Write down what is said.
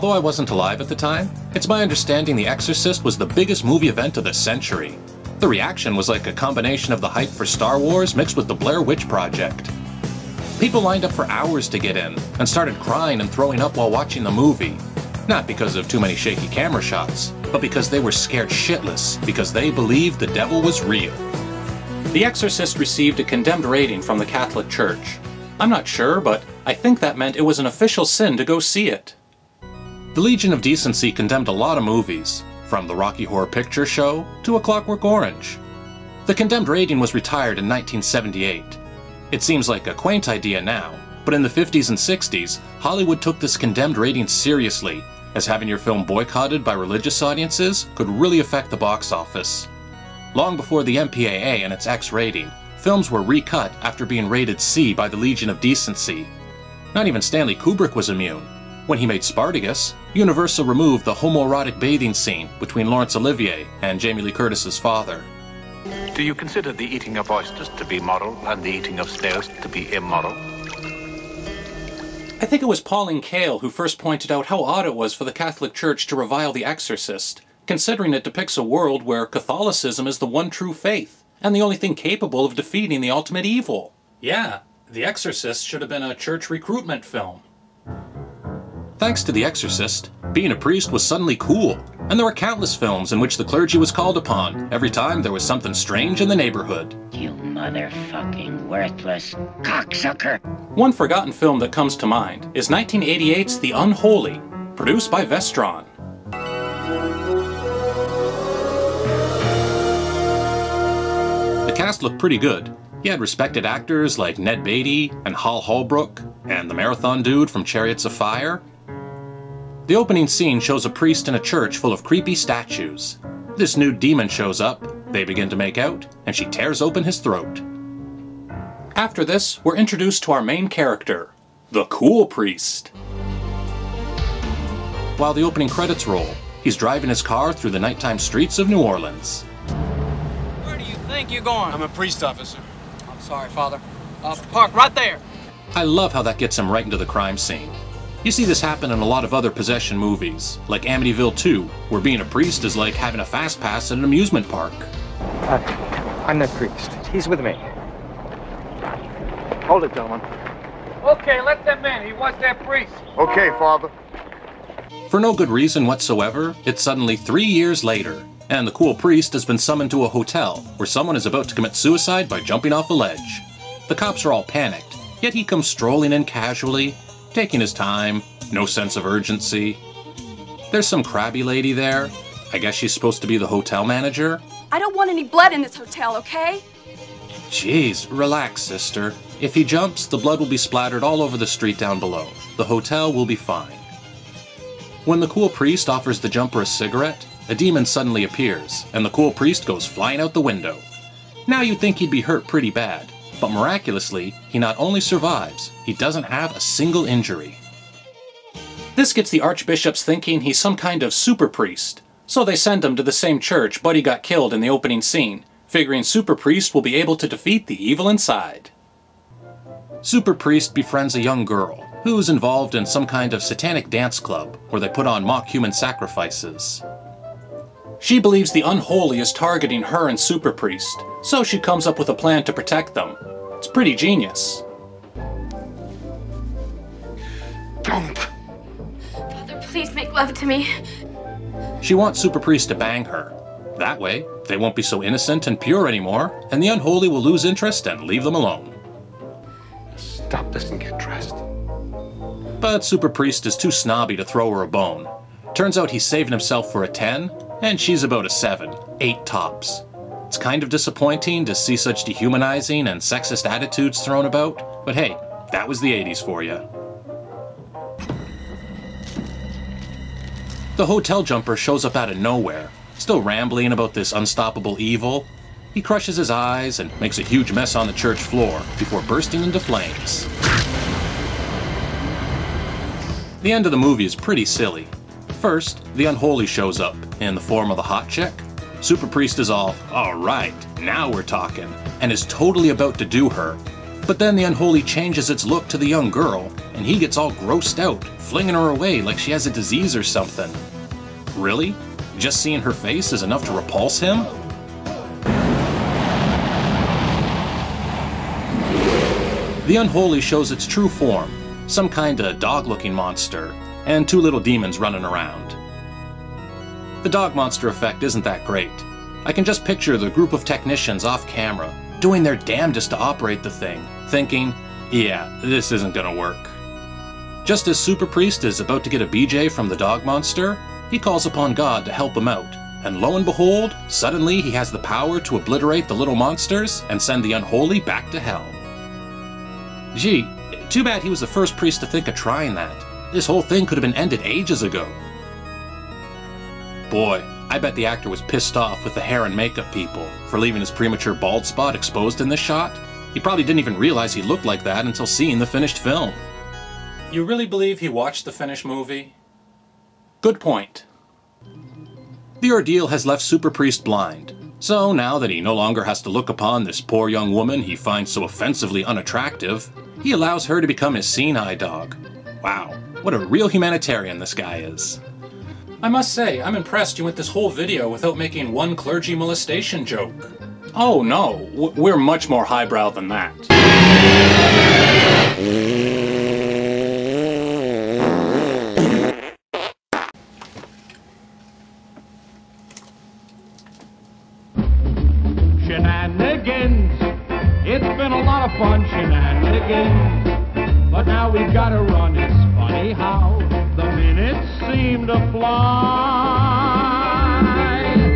Although I wasn't alive at the time, it's my understanding The Exorcist was the biggest movie event of the century. The reaction was like a combination of the hype for Star Wars mixed with the Blair Witch Project. People lined up for hours to get in, and started crying and throwing up while watching the movie. Not because of too many shaky camera shots, but because they were scared shitless because they believed the devil was real. The Exorcist received a condemned rating from the Catholic Church. I'm not sure, but I think that meant it was an official sin to go see it. The Legion of Decency condemned a lot of movies, from the Rocky Horror Picture Show to A Clockwork Orange. The condemned rating was retired in 1978. It seems like a quaint idea now, but in the 50s and 60s, Hollywood took this condemned rating seriously, as having your film boycotted by religious audiences could really affect the box office. Long before the MPAA and its X rating, films were recut after being rated C by the Legion of Decency. Not even Stanley Kubrick was immune. When he made Spartacus, Universal removed the homoerotic bathing scene between Laurence Olivier and Jamie Lee Curtis's father. Do you consider the eating of oysters to be moral and the eating of snails to be immoral? I think it was Pauline Kael who first pointed out how odd it was for the Catholic Church to revile The Exorcist, considering it depicts a world where Catholicism is the one true faith, and the only thing capable of defeating the ultimate evil. Yeah, The Exorcist should have been a church recruitment film. Thanks to The Exorcist, being a priest was suddenly cool, and there were countless films in which the clergy was called upon every time there was something strange in the neighborhood. You motherfucking worthless cocksucker! One forgotten film that comes to mind is 1988's The Unholy, produced by Vestron. The cast looked pretty good. You had respected actors like Ned Beatty and Hal Holbrook, and the Marathon Dude from Chariots of Fire. The opening scene shows a priest in a church full of creepy statues. This nude demon shows up, they begin to make out, and she tears open his throat. After this, we're introduced to our main character, the cool priest. While the opening credits roll, he's driving his car through the nighttime streets of New Orleans. Where do you think you're going? I'm a priest officer. I'm sorry, Father. Park right there. I love how that gets him right into the crime scene. You see this happen in a lot of other possession movies, like Amityville 2, where being a priest is like having a fast pass at an amusement park. I'm the priest. He's with me. Hold it, gentlemen. Okay, let them in. He was their priest. Okay, Father. For no good reason whatsoever, it's suddenly 3 years later, and the cool priest has been summoned to a hotel where someone is about to commit suicide by jumping off a ledge. The cops are all panicked, yet he comes strolling in casually, taking his time, no sense of urgency. There's some crabby lady there. I guess she's supposed to be the hotel manager. I don't want any blood in this hotel, okay? Jeez, relax, sister. If he jumps, the blood will be splattered all over the street down below. The hotel will be fine. When the cool priest offers the jumper a cigarette, a demon suddenly appears, and the cool priest goes flying out the window. Now you'd think he'd be hurt pretty bad, but miraculously, he not only survives, he doesn't have a single injury. This gets the archbishops thinking he's some kind of super priest, so they send him to the same church Buddy got killed in the opening scene, figuring Super Priest will be able to defeat the evil inside. Super Priest befriends a young girl, who's involved in some kind of satanic dance club, where they put on mock human sacrifices. She believes the Unholy is targeting her and Super Priest, so she comes up with a plan to protect them. It's pretty genius. Don't. Father, please make love to me. She wants Super Priest to bang her. That way, they won't be so innocent and pure anymore, and the Unholy will lose interest and leave them alone. Stop this and get dressed. But Super Priest is too snobby to throw her a bone. Turns out he's saving himself for a 10, and she's about a 7, 8 tops. It's kind of disappointing to see such dehumanizing and sexist attitudes thrown about, but hey, that was the 80s for you. The hotel jumper shows up out of nowhere, still rambling about this unstoppable evil. He crushes his eyes and makes a huge mess on the church floor before bursting into flames. The end of the movie is pretty silly. First, the Unholy shows up in the form of the hot chick. Super Priest is all right, now we're talking, and is totally about to do her. But then the Unholy changes its look to the young girl, and he gets all grossed out, flinging her away like she has a disease or something. Really? Just seeing her face is enough to repulse him? The Unholy shows its true form, some kinda dog-looking monster, and two little demons running around. The dog monster effect isn't that great. I can just picture the group of technicians off camera, doing their damnedest to operate the thing, thinking, yeah, this isn't gonna work. Just as Super Priest is about to get a BJ from the dog monster, he calls upon God to help him out, and lo and behold, suddenly he has the power to obliterate the little monsters and send the Unholy back to hell. Gee, too bad he was the first priest to think of trying that. This whole thing could have been ended ages ago. Boy, I bet the actor was pissed off with the hair and makeup people for leaving his premature bald spot exposed in this shot. He probably didn't even realize he looked like that until seeing the finished film. You really believe he watched the finished movie? Good point. The ordeal has left Super Priest blind, so now that he no longer has to look upon this poor young woman he finds so offensively unattractive, he allows her to become his seeing eye dog. Wow, what a real humanitarian this guy is. I must say, I'm impressed you went this whole video without making one clergy molestation joke. Oh no, we're much more highbrow than that. Shenanigans, it's been a lot of fun, shenanigans, but now we've got to run. It's funny how the minutes seem to fly.